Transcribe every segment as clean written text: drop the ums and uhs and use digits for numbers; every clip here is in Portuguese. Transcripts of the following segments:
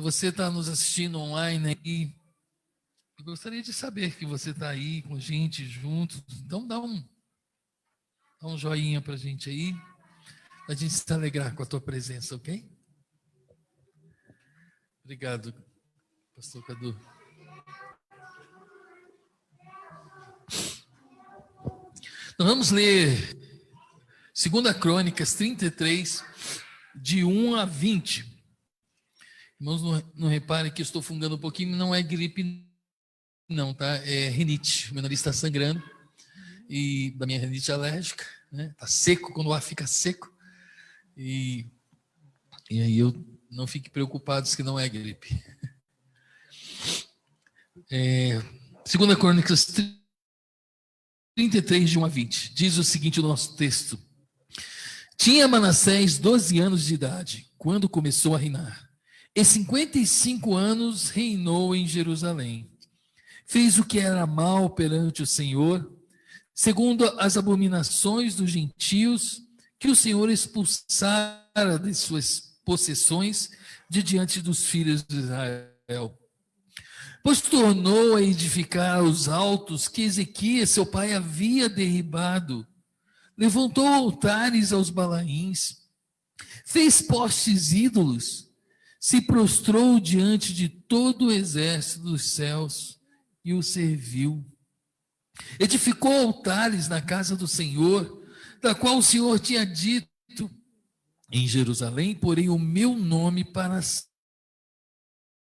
você está nos assistindo online aí, eu gostaria de saber que você está aí com a gente juntos. Então dá um joinha para a gente aí, a gente se alegrar com a tua presença, ok? Obrigado, pastor Cadu. Nós vamos ler 2 Crônicas 33, de 1 a 20. Irmãos, não reparem que eu estou fungando um pouquinho, não é gripe não, tá? É rinite. Meu nariz está sangrando e da minha rinite alérgica, né? Tá seco, quando o ar fica seco. E aí eu não fique preocupado que não é gripe. 2 Crônicas 33, de 1 a 20. Diz o seguinte o nosso texto. Tinha Manassés 12 anos de idade, quando começou a reinar. E 55 anos reinou em Jerusalém. Fez o que era mal perante o Senhor, segundo as abominações dos gentios, que o Senhor expulsara de suas possessões de diante dos filhos de Israel. Pois tornou a edificar os altos que Ezequias, seu pai, havia derribado. Levantou altares aos Balaíns, fez postes ídolos, se prostrou diante de todo o exército dos céus e o serviu. Edificou altares na casa do Senhor, da qual o Senhor tinha dito: em Jerusalém porei o meu nome para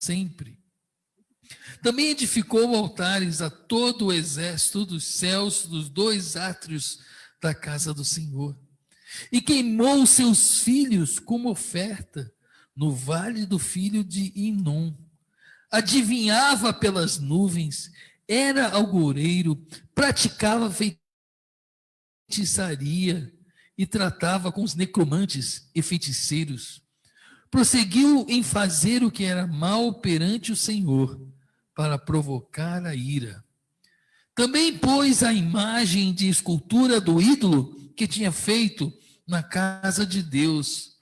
sempre. Também edificou altares a todo o exército dos céus, dos 2 átrios da casa do Senhor. E queimou seus filhos como oferta no vale do filho de Inom. Adivinhava pelas nuvens, era algoreiro, praticava feitiçaria e tratava com os necromantes e feiticeiros. Prosseguiu em fazer o que era mal perante o Senhor, para provocar a ira. Também pôs a imagem de escultura do ídolo que tinha feito na casa de Deus,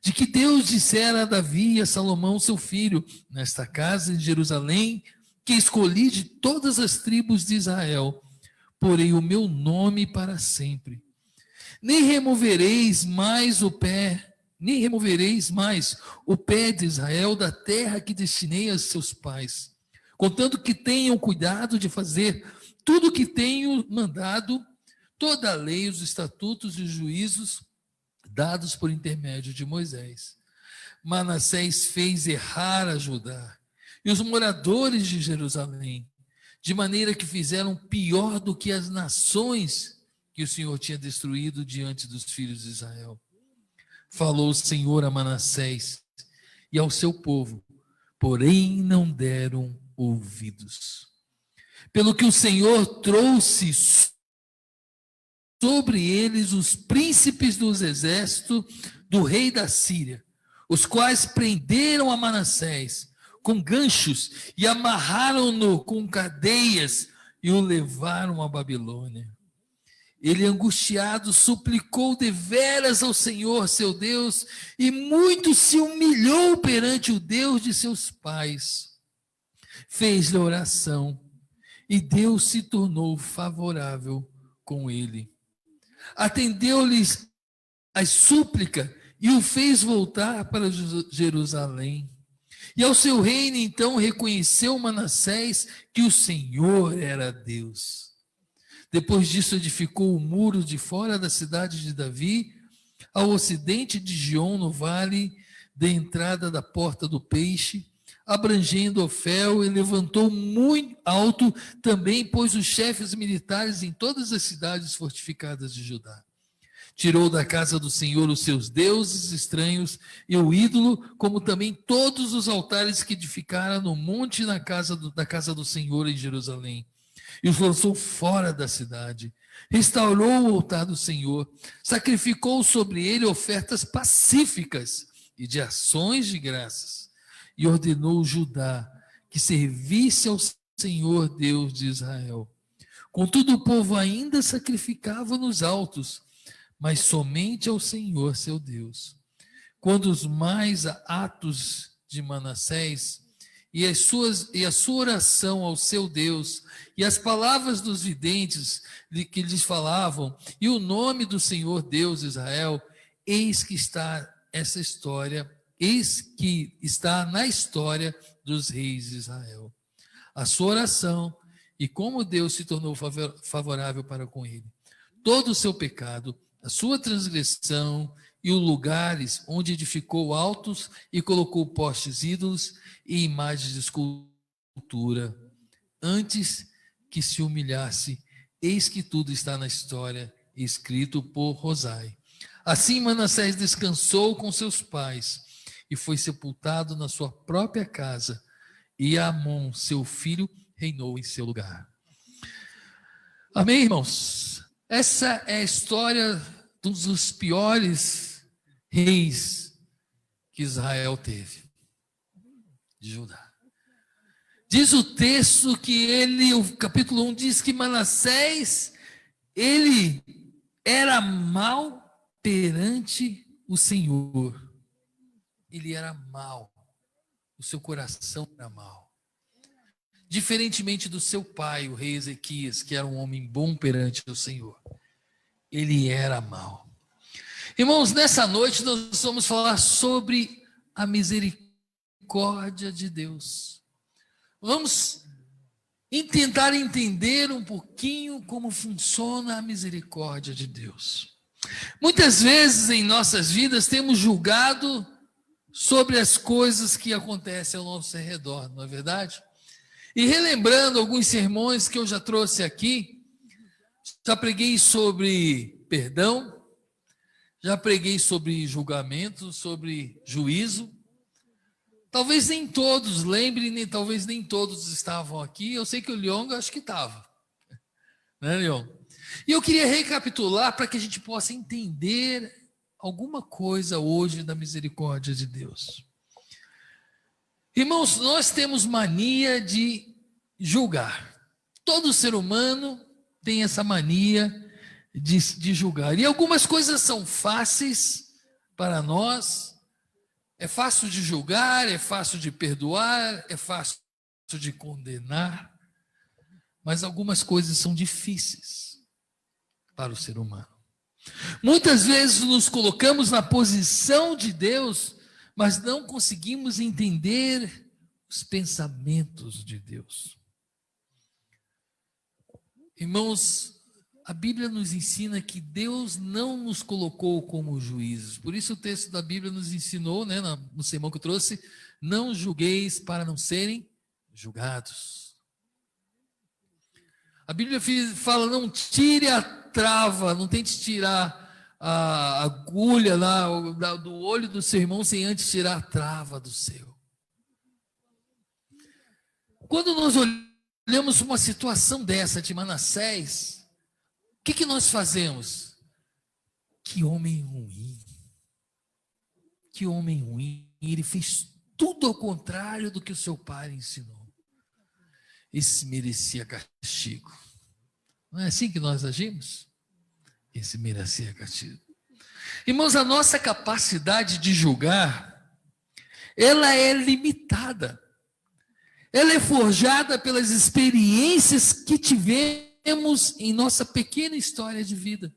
de que Deus dissera a Davi e a Salomão, seu filho: nesta casa de Jerusalém, que escolhi de todas as tribos de Israel, porei o meu nome para sempre. Nem removereis mais o pé de Israel da terra que destinei a seus pais, contanto que tenham cuidado de fazer tudo o que tenho mandado, toda a lei, os estatutos e os juízos dados por intermédio de Moisés. Manassés fez errar a Judá e os moradores de Jerusalém, de maneira que fizeram pior do que as nações que o Senhor tinha destruído diante dos filhos de Israel. Falou o Senhor a Manassés e ao seu povo, porém não deram ouvidos. Pelo que o Senhor trouxe sobre eles os príncipes dos exércitos do rei da Síria, os quais prenderam a Manassés com ganchos e amarraram-no com cadeias e o levaram à Babilônia. Ele, angustiado, suplicou deveras ao Senhor, seu Deus, e muito se humilhou perante o Deus de seus pais. Fez-lhe oração, e Deus se tornou favorável com ele. Atendeu-lhes a súplica e o fez voltar para Jerusalém. E ao seu reino, então, reconheceu Manassés que o Senhor era Deus. Depois disso, edificou o muro de fora da cidade de Davi, ao ocidente de Gion, no vale da entrada da porta do peixe, abrangendo Ofel, e levantou muito alto, também pôs os chefes militares em todas as cidades fortificadas de Judá. Tirou da casa do Senhor os seus deuses estranhos e o ídolo, como também todos os altares que edificara no monte da casa do Senhor em Jerusalém. E os lançou fora da cidade. Restaurou o altar do Senhor, sacrificou sobre ele ofertas pacíficas e de ações de graças. E ordenou Judá que servisse ao Senhor Deus de Israel. Contudo, o povo ainda sacrificava nos altos, mas somente ao Senhor seu Deus. Quando os mais atos de Manassés, e a sua oração ao seu Deus, e as palavras dos videntes que lhes falavam, e o nome do Senhor Deus de Israel, eis que está essa história, eis que está na história dos reis de Israel. A sua oração e como Deus se tornou favorável para com ele. Todo o seu pecado, a sua transgressão e os lugares onde edificou altos e colocou postes ídolos e imagens de escultura, antes que se humilhasse, eis que tudo está na história, escrito por Rosai. Assim Manassés descansou com seus pais e foi sepultado na sua própria casa, e Amon, seu filho, reinou em seu lugar. Amém, irmãos? Essa é a história de um dos piores reis que Israel teve, de Judá. Diz o texto que o capítulo 1 diz que Manassés, ele era mau perante o Senhor. Ele era mau. O seu coração era mau. Diferentemente do seu pai, o rei Ezequias, que era um homem bom perante o Senhor. Ele era mau. Irmãos, nessa noite nós vamos falar sobre a misericórdia de Deus. Vamos tentar entender um pouquinho como funciona a misericórdia de Deus. Muitas vezes em nossas vidas temos julgado sobre as coisas que acontecem ao nosso redor, não é verdade? E relembrando alguns sermões que eu já trouxe aqui, já preguei sobre perdão, já preguei sobre julgamento, sobre juízo. Talvez nem todos lembrem, talvez nem todos estavam aqui. Eu sei que o Leon, acho que estava. Né, Leon? E eu queria recapitular para que a gente possa entender alguma coisa hoje da misericórdia de Deus. Irmãos, nós temos mania de julgar. Todo ser humano tem essa mania de julgar. E algumas coisas são fáceis para nós. É fácil de julgar, é fácil de perdoar, é fácil de condenar. Mas algumas coisas são difíceis para o ser humano. Muitas vezes nos colocamos na posição de Deus, mas não conseguimos entender os pensamentos de Deus. Irmãos, a Bíblia nos ensina que Deus não nos colocou como juízes. Por isso o texto da Bíblia nos ensinou, né, no sermão que eu trouxe, não julgueis para não serem julgados. A Bíblia fala, não tire a trava, não tente tirar a agulha lá do olho do seu irmão sem antes tirar a trava do seu. Quando nós olhamos uma situação dessa de Manassés, o que nós fazemos? Que homem ruim. Que homem ruim. Ele fez tudo ao contrário do que o seu pai ensinou. Esse merecia castigo. Não é assim que nós agimos? Esse merecia castigo. Irmãos, a nossa capacidade de julgar, ela é limitada. Ela é forjada pelas experiências que tivemos em nossa pequena história de vida.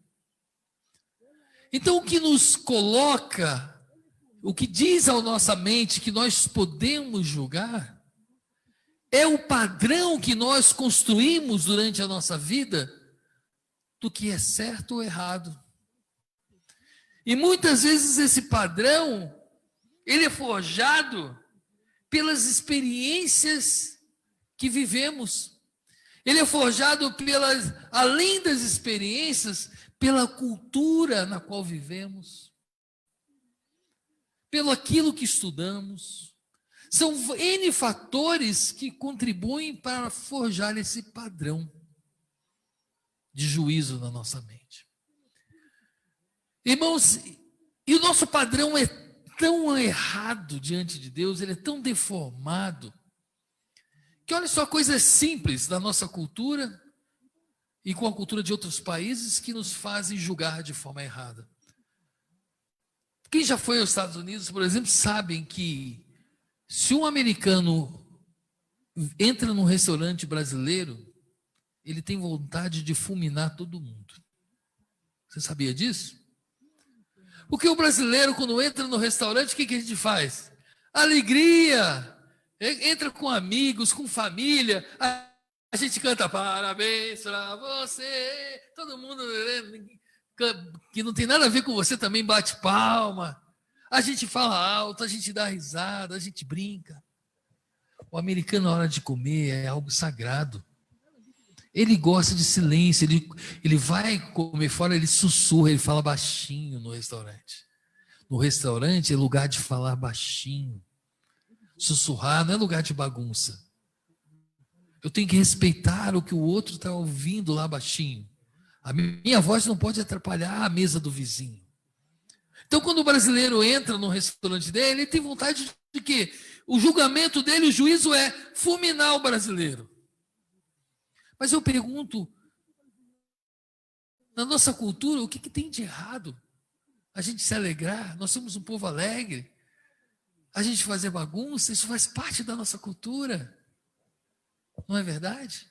Então, o que nos coloca, o que diz à nossa mente que nós podemos julgar, é o padrão que nós construímos durante a nossa vida do que é certo ou errado. E muitas vezes esse padrão, ele é forjado pelas experiências que vivemos. Ele é forjado além das experiências, pela cultura na qual vivemos, pelo aquilo que estudamos. São N fatores que contribuem para forjar esse padrão de juízo na nossa mente. Irmãos, e o nosso padrão é tão errado diante de Deus, ele é tão deformado, que olha só coisas simples da nossa cultura e com a cultura de outros países que nos fazem julgar de forma errada. Quem já foi aos Estados Unidos, por exemplo, sabem que Se um americano entra num restaurante brasileiro, ele tem vontade de fulminar todo mundo. Você sabia disso? Porque o brasileiro, quando entra no restaurante, o que a gente faz? Alegria! Entra com amigos, com família. A gente canta parabéns para você. Todo mundo que não tem nada a ver com você também bate palma. A gente fala alto, a gente dá risada, a gente brinca. O americano, na hora de comer, é algo sagrado. Ele gosta de silêncio, ele vai comer fora, ele sussurra, ele fala baixinho no restaurante. No restaurante é lugar de falar baixinho. Sussurrar não é lugar de bagunça. Eu tenho que respeitar o que o outro está ouvindo lá baixinho. A minha voz não pode atrapalhar a mesa do vizinho. Então, quando o brasileiro entra no restaurante dele, ele tem vontade de quê? O julgamento dele, o juízo é fulminar o brasileiro. Mas eu pergunto, na nossa cultura, o que tem de errado? A gente se alegrar, nós somos um povo alegre. A gente fazer bagunça, isso faz parte da nossa cultura. Não é verdade?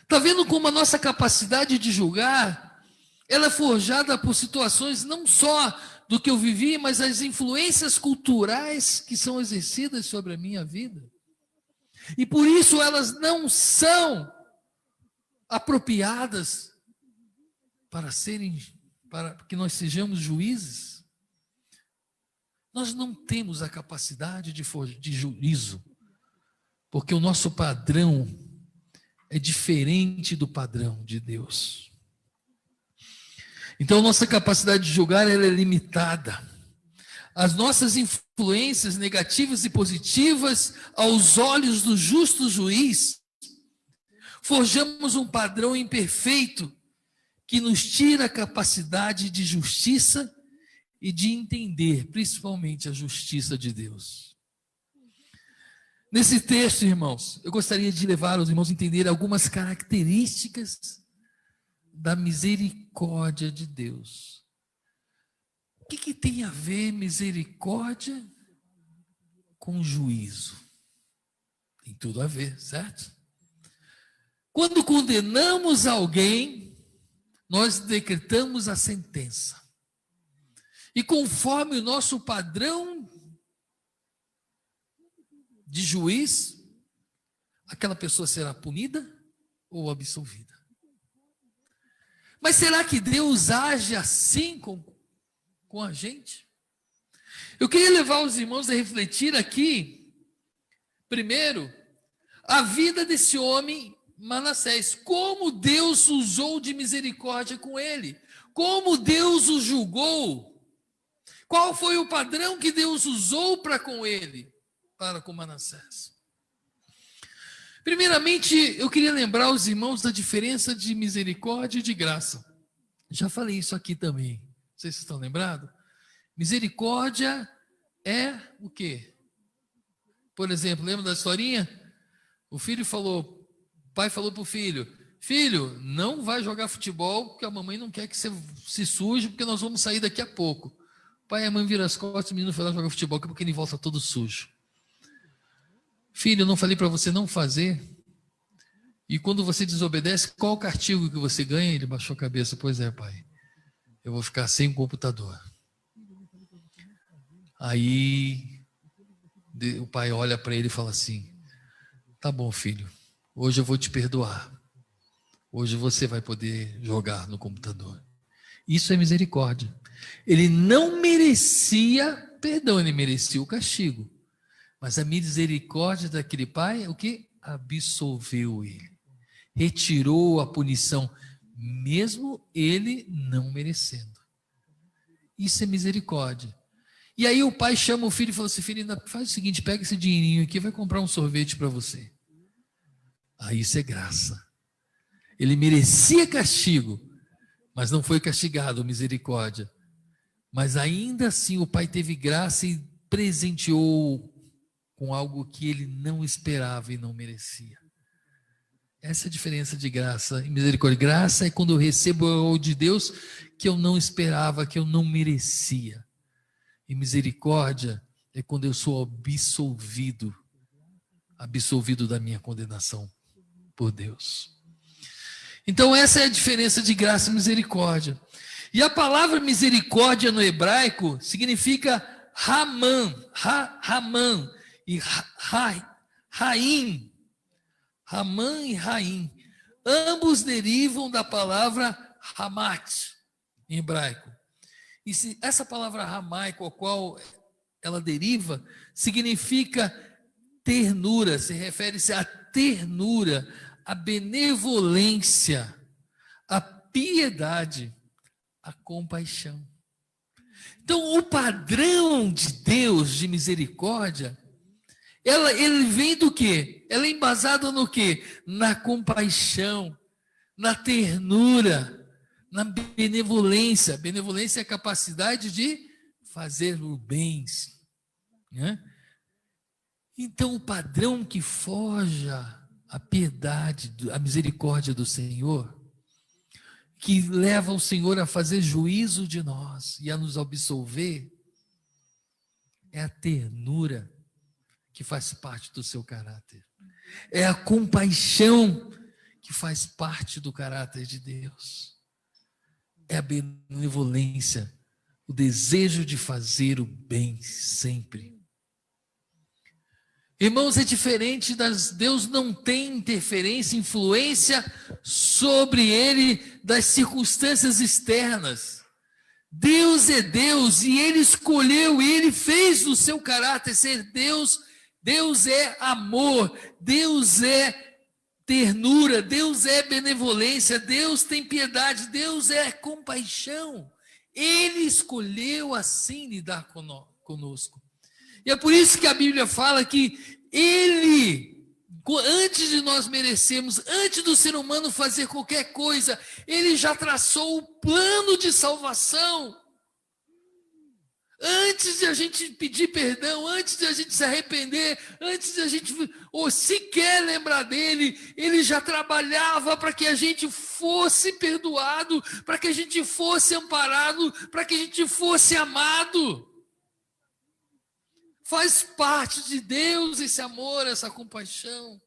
Está vendo como a nossa capacidade de julgar, ela é forjada por situações não só do que eu vivi, mas as influências culturais que são exercidas sobre a minha vida. E por isso elas não são apropriadas para que nós sejamos juízes. Nós não temos a capacidade de juízo, porque o nosso padrão é diferente do padrão de Deus. Então, nossa capacidade de julgar ela é limitada. As nossas influências negativas e positivas aos olhos do justo juiz, forjamos um padrão imperfeito que nos tira a capacidade de justiça e de entender, principalmente, a justiça de Deus. Nesse texto, irmãos, eu gostaria de levar os irmãos a entender algumas características da misericórdia de Deus. O que tem a ver misericórdia com juízo? Tem tudo a ver, certo? Quando condenamos alguém, nós decretamos a sentença. E conforme o nosso padrão de juiz, aquela pessoa será punida ou absolvida. Mas será que Deus age assim com a gente? Eu queria levar os irmãos a refletir aqui, primeiro, a vida desse homem Manassés, como Deus usou de misericórdia com ele, como Deus o julgou, qual foi o padrão que Deus usou para com ele, para com Manassés. Primeiramente, eu queria lembrar os irmãos da diferença de misericórdia e de graça. Já falei isso aqui também, vocês estão lembrados? Misericórdia é o quê? Por exemplo, lembra da historinha? O pai falou para o filho, filho, não vai jogar futebol porque a mamãe não quer que você se suje, porque nós vamos sair daqui a pouco. O pai e a mãe viram as costas, o menino foi lá jogar futebol, porque ele volta todo sujo. Filho, eu não falei para você não fazer? E quando você desobedece, qual o castigo que você ganha? Ele baixou a cabeça, pois é, pai, eu vou ficar sem computador. Aí o pai olha para ele e fala assim, tá bom, filho, hoje eu vou te perdoar. Hoje você vai poder jogar no computador. Isso é misericórdia. Ele não merecia perdão, ele merecia o castigo. Mas a misericórdia daquele pai, o que? Absolveu ele. Retirou a punição, mesmo ele não merecendo. Isso é misericórdia. E aí o pai chama o filho e fala assim, filho, faz o seguinte, pega esse dinheirinho aqui, vai comprar um sorvete para você. Aí isso é graça. Ele merecia castigo, mas não foi castigado, misericórdia. Mas ainda assim o pai teve graça e presenteou com algo que ele não esperava e não merecia. Essa é a diferença de graça e misericórdia. Graça é quando eu recebo algo de Deus que eu não esperava, que eu não merecia. E misericórdia é quando eu sou absolvido da minha condenação por Deus. Então essa é a diferença de graça e misericórdia. E a palavra misericórdia no hebraico significa Raman e Raim. Raman e Raim. Ambos derivam da palavra Hamat, em hebraico. E essa palavra ramaico, a qual ela deriva, significa ternura, se refere-se à ternura, à benevolência, à piedade, à compaixão. Então, o padrão de Deus de misericórdia, ele vem do quê? Ela é embasada no quê? Na compaixão, na ternura, na benevolência. Benevolência é a capacidade de fazer o bem, né? Então, o padrão que forja a piedade, a misericórdia do Senhor, que leva o Senhor a fazer juízo de nós e a nos absolver, é a ternura que faz parte do seu caráter. É a compaixão que faz parte do caráter de Deus. É a benevolência, o desejo de fazer o bem sempre. Irmãos, é diferente Deus não tem interferência, influência sobre ele das circunstâncias externas. Deus é Deus e ele escolheu e ele fez do seu caráter ser Deus. Deus é amor, Deus é ternura, Deus é benevolência, Deus tem piedade, Deus é compaixão. Ele escolheu assim lidar conosco. E é por isso que a Bíblia fala que ele, antes de nós merecermos, antes do ser humano fazer qualquer coisa, ele já traçou o plano de salvação. Antes de a gente pedir perdão, antes de a gente se arrepender, antes de a gente ou sequer lembrar dele, ele já trabalhava para que a gente fosse perdoado, para que a gente fosse amparado, para que a gente fosse amado. Faz parte de Deus esse amor, essa compaixão.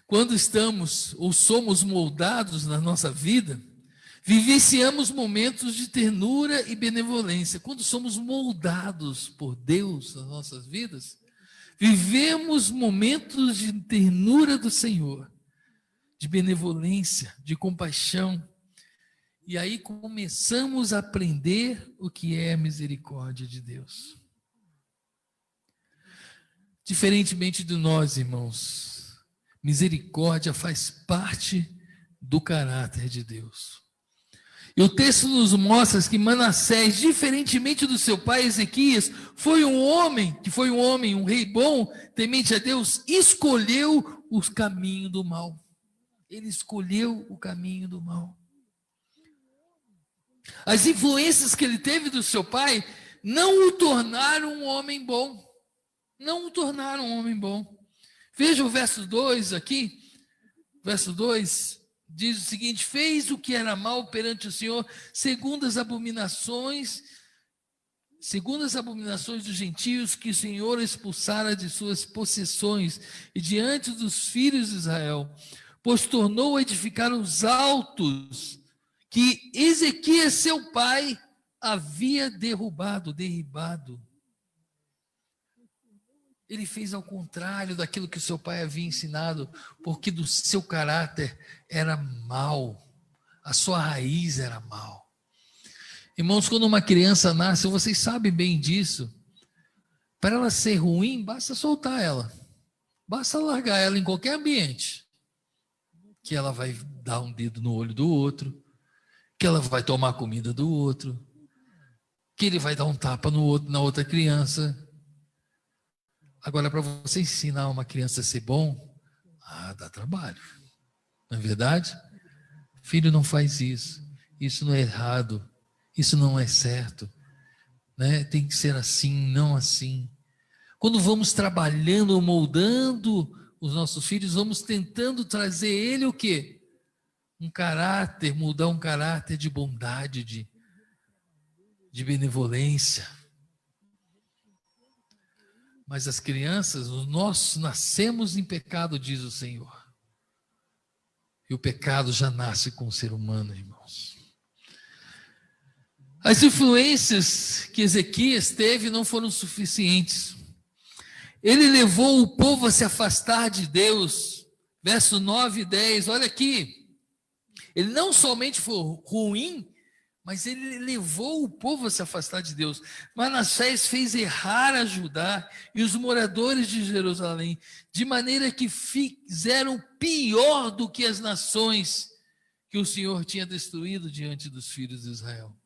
Quando estamos ou somos moldados na nossa vida, vivenciamos momentos de ternura e benevolência. Quando somos moldados por Deus nas nossas vidas, vivemos momentos de ternura do Senhor, de benevolência, de compaixão. E aí começamos a aprender o que é a misericórdia de Deus. Diferentemente de nós, irmãos, misericórdia faz parte do caráter de Deus. E o texto nos mostra que Manassés, diferentemente do seu pai Ezequias, foi um homem, um rei bom, temente a Deus, escolheu o caminho do mal. Ele escolheu o caminho do mal. As influências que ele teve do seu pai não o tornaram um homem bom. Não o tornaram um homem bom. Veja o verso 2 aqui. Verso 2 diz o seguinte: fez o que era mal perante o Senhor, segundo as abominações dos gentios que o Senhor expulsara de suas possessões e diante dos filhos de Israel, pois tornou a edificar os altos que Ezequias, seu pai, havia derribado. Ele fez ao contrário daquilo que o seu pai havia ensinado, porque do seu caráter era mau, a sua raiz era mau. Irmãos, quando uma criança nasce, vocês sabem bem disso, para ela ser ruim, basta soltar ela, basta largar ela em qualquer ambiente, que ela vai dar um dedo no olho do outro, que ela vai tomar comida do outro, que ele vai dar um tapa no outro, na outra criança. Agora, para você ensinar uma criança a ser bom, dá trabalho. Não é verdade? Filho, não faz isso. Isso não é errado. Isso não é certo. Né? Tem que ser assim, não assim. Quando vamos trabalhando, moldando os nossos filhos, vamos tentando trazer ele o quê? um caráter, mudar um caráter de bondade, de benevolência. Mas as crianças, nós nascemos em pecado, diz o Senhor. E o pecado já nasce com o ser humano, irmãos. As influências que Ezequias teve não foram suficientes. Ele levou o povo a se afastar de Deus. Verso 9 e 10, olha aqui. Ele não somente foi ruim, mas ele levou o povo a se afastar de Deus. Manassés fez errar a Judá e os moradores de Jerusalém, de maneira que fizeram pior do que as nações que o Senhor tinha destruído diante dos filhos de Israel.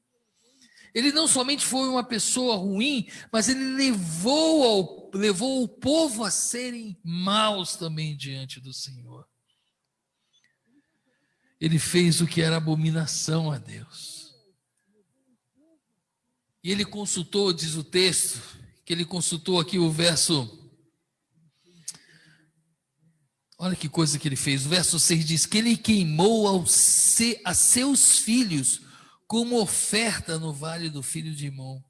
Ele não somente foi uma pessoa ruim, mas ele levou o povo a serem maus também diante do Senhor. Ele fez o que era abominação a Deus. E ele consultou, diz o texto, que ele consultou aqui o verso. Olha que coisa que ele fez. O verso 6 diz que ele queimou a seus filhos como oferta no vale do filho de Imom.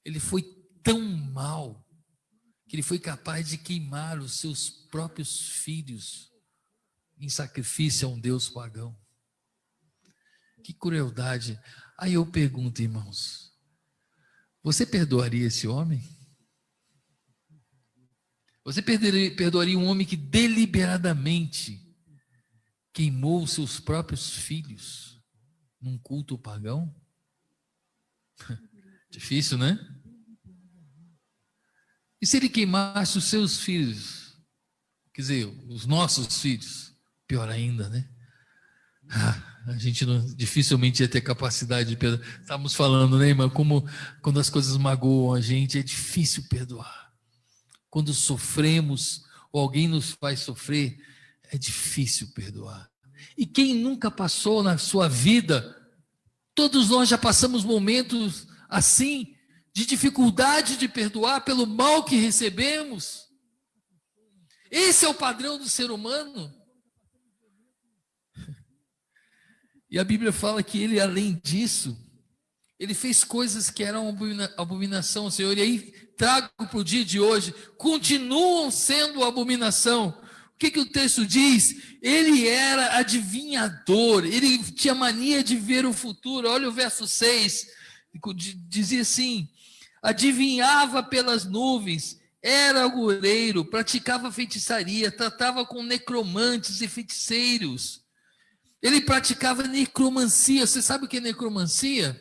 Ele foi tão mau que ele foi capaz de queimar os seus próprios filhos em sacrifício a um Deus pagão. Que crueldade. Aí eu pergunto, irmãos, você perdoaria esse homem? Você perdoaria um homem que deliberadamente queimou os seus próprios filhos num culto pagão? Difícil, né? E se ele queimasse os seus filhos? Quer dizer, os nossos filhos? Pior ainda, né? A gente dificilmente ia ter capacidade de perdoar. Estávamos falando, né, irmã? Como quando as coisas magoam a gente, é difícil perdoar. Quando sofremos, ou alguém nos faz sofrer, é difícil perdoar. E quem nunca passou na sua vida, todos nós já passamos momentos assim, de dificuldade de perdoar pelo mal que recebemos. Esse é o padrão do ser humano. E a Bíblia fala que ele, além disso, ele fez coisas que eram abominação ao Senhor. E aí, trago para o dia de hoje, continuam sendo abominação. O que o texto diz? Ele era adivinhador, ele tinha mania de ver o futuro. Olha o verso 6, dizia assim: adivinhava pelas nuvens, era agoureiro, praticava feitiçaria, tratava com necromantes e feiticeiros. Ele praticava necromancia. Você sabe o que é necromancia?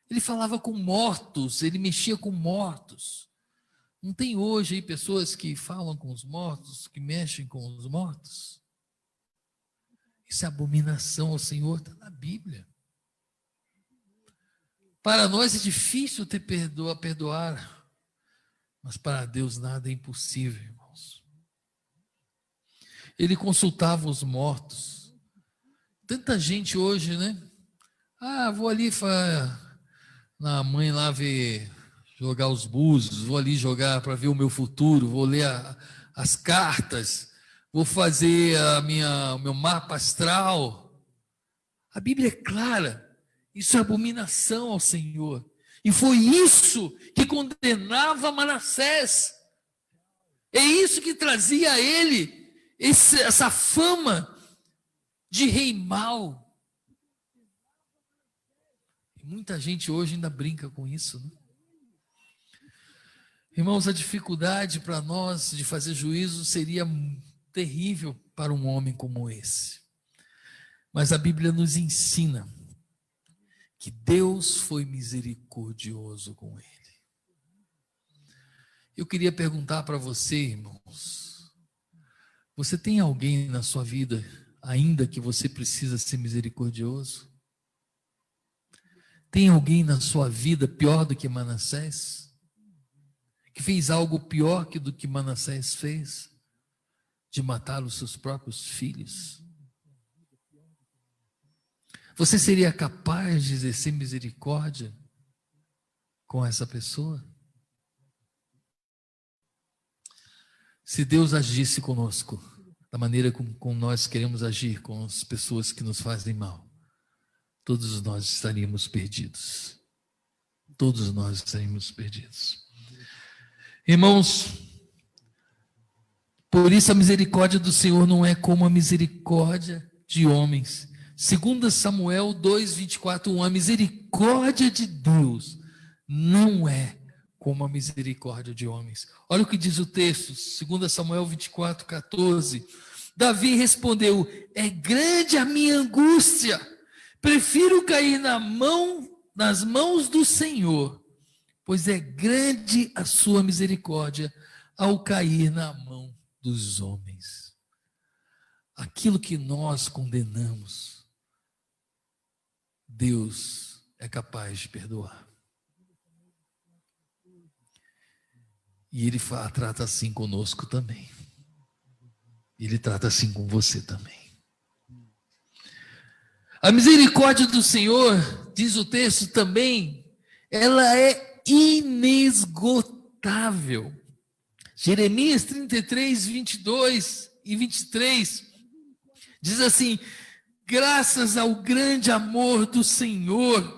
Ele falava com mortos, ele mexia com mortos. Não tem hoje aí pessoas que falam com os mortos, que mexem com os mortos? Isso é abominação ao Senhor, está na Bíblia. Para nós é difícil perdoar, mas para Deus nada é impossível, irmãos. Ele consultava os mortos. Tanta gente hoje, né? Vou ali na mãe lá jogar os búzios, vou ali jogar para ver o meu futuro, vou ler as cartas, vou fazer o meu mapa astral. A Bíblia é clara, isso é abominação ao Senhor. E foi isso que condenava Manassés. É isso que trazia a ele essa fama de rei mau. E muita gente hoje ainda brinca com isso, né? Irmãos, a dificuldade para nós de fazer juízo seria terrível para um homem como esse. Mas a Bíblia nos ensina que Deus foi misericordioso com ele. Eu queria perguntar para você, irmãos, você tem alguém na sua vida ainda que você precisa ser misericordioso? Tem alguém na sua vida pior do que Manassés? Que fez algo pior do que Manassés fez? De matar os seus próprios filhos? Você seria capaz de exercer misericórdia com essa pessoa? Se Deus agisse conosco, da maneira como nós queremos agir com as pessoas que nos fazem mal, todos nós estaríamos perdidos. Todos nós estaríamos perdidos. Irmãos, por isso a misericórdia do Senhor não é como a misericórdia de homens. 2 Samuel 2:24, a misericórdia de Deus não é como a misericórdia de homens. Olha o que diz o texto, 2 Samuel 24:14. Davi respondeu: é grande a minha angústia, prefiro cair nas mãos do Senhor, pois é grande a sua misericórdia ao cair na mão dos homens. Aquilo que nós condenamos, Deus é capaz de perdoar. E Ele trata assim conosco também. Ele trata assim com você também. A misericórdia do Senhor, diz o texto também, ela é inesgotável. Jeremias 33, 22 e 23, diz assim: graças ao grande amor do Senhor,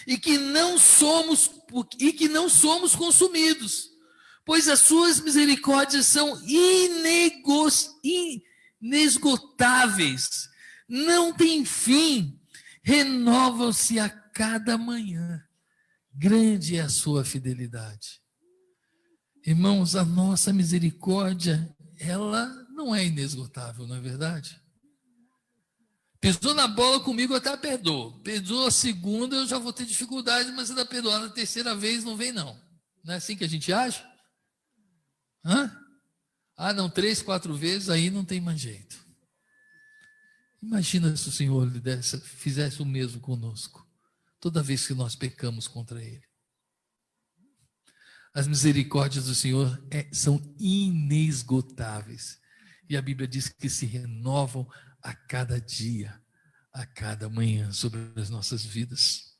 e que não somos consumidos, pois as suas misericórdias são inesgotáveis, não tem fim, renovam-se a cada manhã. Grande é a sua fidelidade. Irmãos, a nossa misericórdia, ela não é inesgotável, não é verdade? Pisou na bola comigo, eu até perdoo. Perdoa a segunda, eu já vou ter dificuldade, mas ainda perdoar na terceira vez não vem, não. Não é assim que a gente age? Não, 3, 4 vezes, aí não tem mais jeito. Imagina se o Senhor fizesse o mesmo conosco, toda vez que nós pecamos contra Ele. As misericórdias do Senhor são inesgotáveis. E a Bíblia diz que se renovam a cada dia, a cada manhã, sobre as nossas vidas.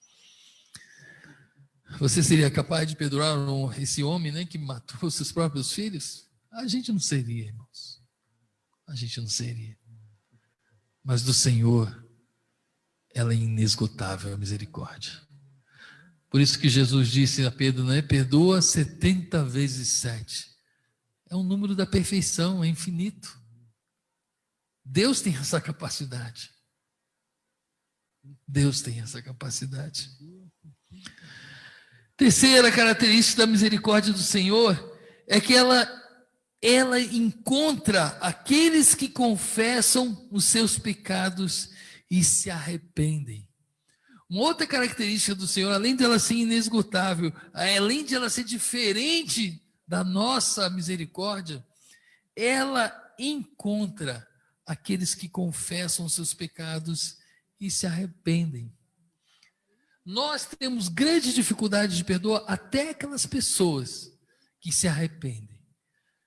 Você seria capaz de perdoar esse homem, né, que matou seus próprios filhos? A gente não seria, irmãos. A gente não seria. Mas do Senhor, ela é inesgotável, a misericórdia. Por isso que Jesus disse a Pedro, né, perdoa 70 vezes 7. É um número da perfeição, é infinito. Deus tem essa capacidade. Deus tem essa capacidade. Terceira característica da misericórdia do Senhor é que ela encontra aqueles que confessam os seus pecados e se arrependem. Uma outra característica do Senhor, além de ela ser inesgotável, além de ela ser diferente da nossa misericórdia, ela encontra aqueles que confessam os seus pecados e se arrependem. Nós temos grande dificuldade de perdoar até aquelas pessoas que se arrependem.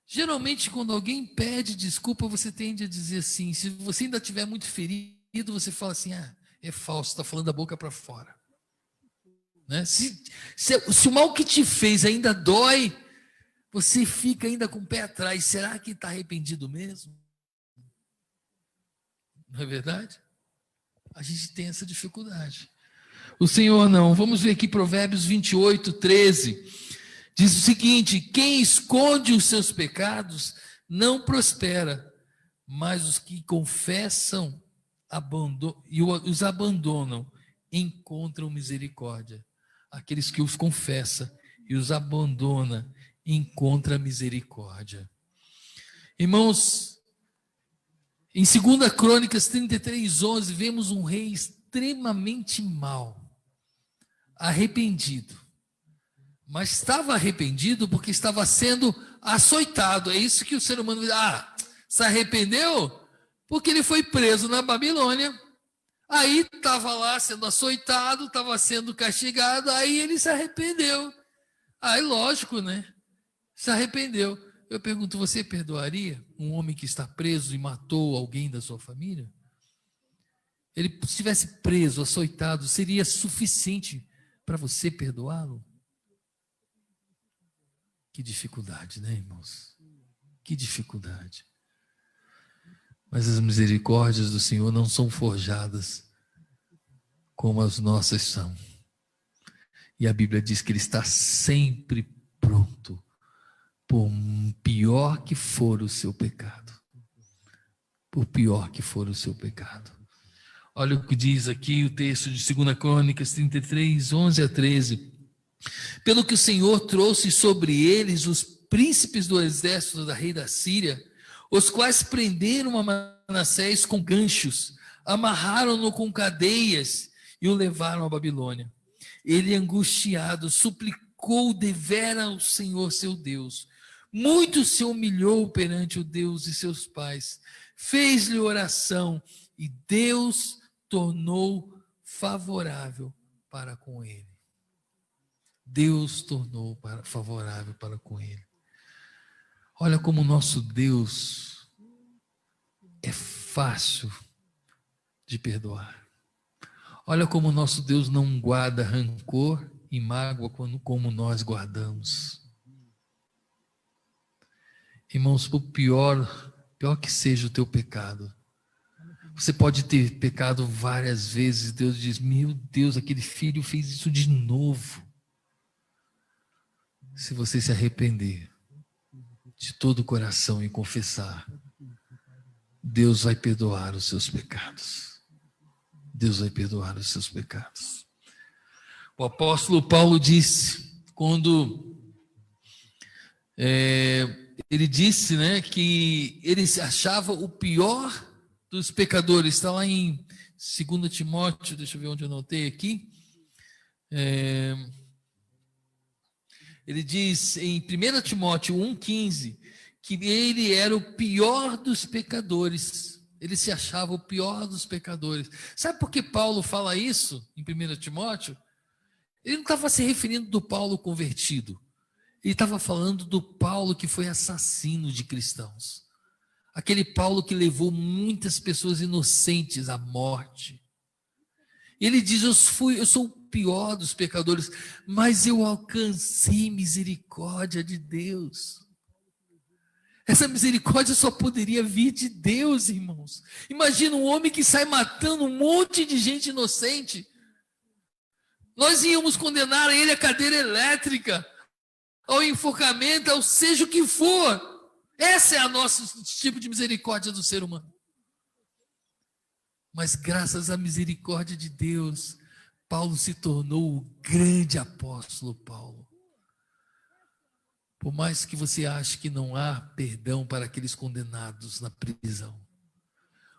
Geralmente, quando alguém pede desculpa, você tende a dizer assim, se você ainda estiver muito ferido, você fala assim, é falso, está falando da boca para fora. Né? Se o mal que te fez ainda dói, você fica ainda com o pé atrás. Será que está arrependido mesmo? Não é verdade? A gente tem essa dificuldade. O Senhor não. Vamos ver aqui Provérbios 28, 13. Diz o seguinte: quem esconde os seus pecados não prospera, mas os que confessam e os abandonam encontram misericórdia. Aqueles que os confessam e os abandonam encontram misericórdia. Irmãos, em 2 Crônicas 33, 11, vemos um rei extremamente mau, arrependido. Mas estava arrependido porque estava sendo açoitado. É isso que o ser humano diz. Se arrependeu porque ele foi preso na Babilônia. Aí estava lá sendo açoitado, estava sendo castigado, aí ele se arrependeu. Aí lógico, né? Se arrependeu. Eu pergunto, você perdoaria um homem que está preso e matou alguém da sua família? Ele se estivesse preso, açoitado, seria suficiente para você perdoá-lo? Que dificuldade, né, irmãos? Que dificuldade. Mas as misericórdias do Senhor não são forjadas como as nossas são. E a Bíblia diz que Ele está sempre pronto, por pior que for o seu pecado. Por pior que for o seu pecado. Olha o que diz aqui o texto de 2 Crônicas 33, 11 a 13. Pelo que o Senhor trouxe sobre eles os príncipes do exército da rei da Síria, os quais prenderam a Manassés com ganchos, amarraram-no com cadeias e o levaram à Babilônia. Ele, angustiado, suplicou devera ao Senhor seu Deus. Muito se humilhou perante o Deus de seus pais. Fez-lhe oração e Deus tornou favorável para com ele. Deus tornou favorável para com ele. Olha como o nosso Deus é fácil de perdoar. Olha como o nosso Deus não guarda rancor e mágoa como nós guardamos. Irmãos, por pior que seja o teu pecado, você pode ter pecado várias vezes, Deus diz, meu Deus, aquele filho fez isso de novo. Se você se arrepender de todo o coração e confessar, Deus vai perdoar os seus pecados. Deus vai perdoar os seus pecados. O apóstolo Paulo disse, quando ele disse, né, que ele se achava o pior dos pecadores. Está lá em 2 Timóteo, deixa eu ver onde eu anotei aqui. Ele diz em 1 Timóteo 1,15 que ele era o pior dos pecadores. Ele se achava o pior dos pecadores. Sabe por que Paulo fala isso em 1 Timóteo? Ele não estava se referindo do Paulo convertido. Ele estava falando do Paulo que foi assassino de cristãos. Aquele Paulo que levou muitas pessoas inocentes à morte. Ele diz, eu sou o pior dos pecadores, mas eu alcancei misericórdia de Deus. Essa misericórdia só poderia vir de Deus, irmãos. Imagina um homem que sai matando um monte de gente inocente. Nós íamos condenar ele à cadeira elétrica, ao enforcamento, ao seja o que for. Essa é a nosso tipo de misericórdia do ser humano. Mas graças à misericórdia de Deus, Paulo se tornou o grande apóstolo Paulo. Por mais que você ache que não há perdão para aqueles condenados na prisão,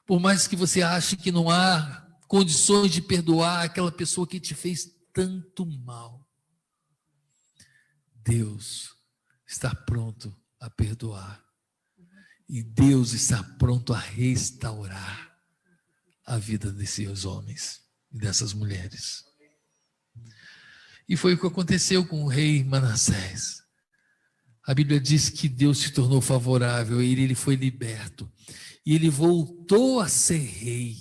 por mais que você ache que não há condições de perdoar aquela pessoa que te fez tanto mal, Deus está pronto a perdoar. E Deus está pronto a restaurar a vida desses homens e dessas mulheres. E foi o que aconteceu com o rei Manassés. A Bíblia diz que Deus se tornou favorável, ele foi liberto. E ele voltou a ser rei.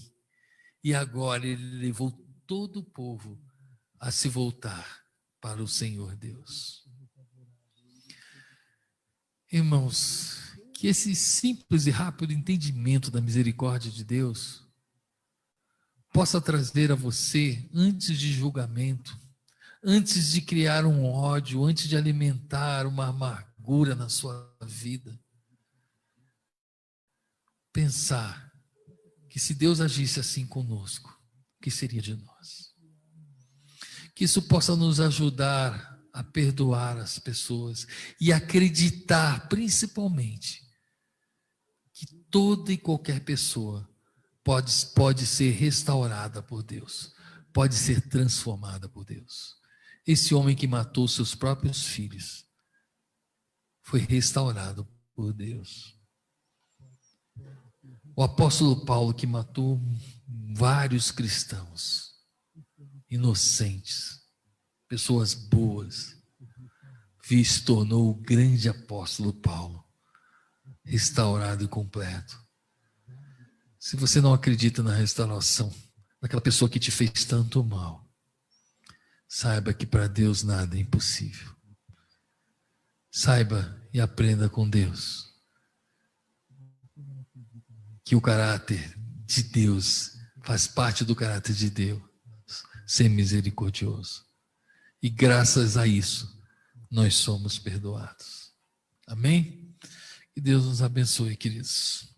E agora ele levou todo o povo a se voltar para o Senhor Deus. Irmãos, que esse simples e rápido entendimento da misericórdia de Deus possa trazer a você, antes de julgamento, antes de criar um ódio, antes de alimentar uma amargura na sua vida, pensar que se Deus agisse assim conosco, o que seria de nós? Que isso possa nos ajudar a perdoar as pessoas e acreditar, principalmente, que toda e qualquer pessoa pode ser restaurada por Deus, pode ser transformada por Deus. Esse homem que matou seus próprios filhos foi restaurado por Deus. O apóstolo Paulo, que matou vários cristãos inocentes, pessoas boas, se tornou o grande apóstolo Paulo, restaurado e completo. Se você não acredita na restauração daquela pessoa que te fez tanto mal, saiba que para Deus nada é impossível. Saiba e aprenda com Deus que o caráter de Deus faz parte do caráter de Deus, ser misericordioso. E graças a isso, nós somos perdoados. Amém? Que Deus nos abençoe, queridos.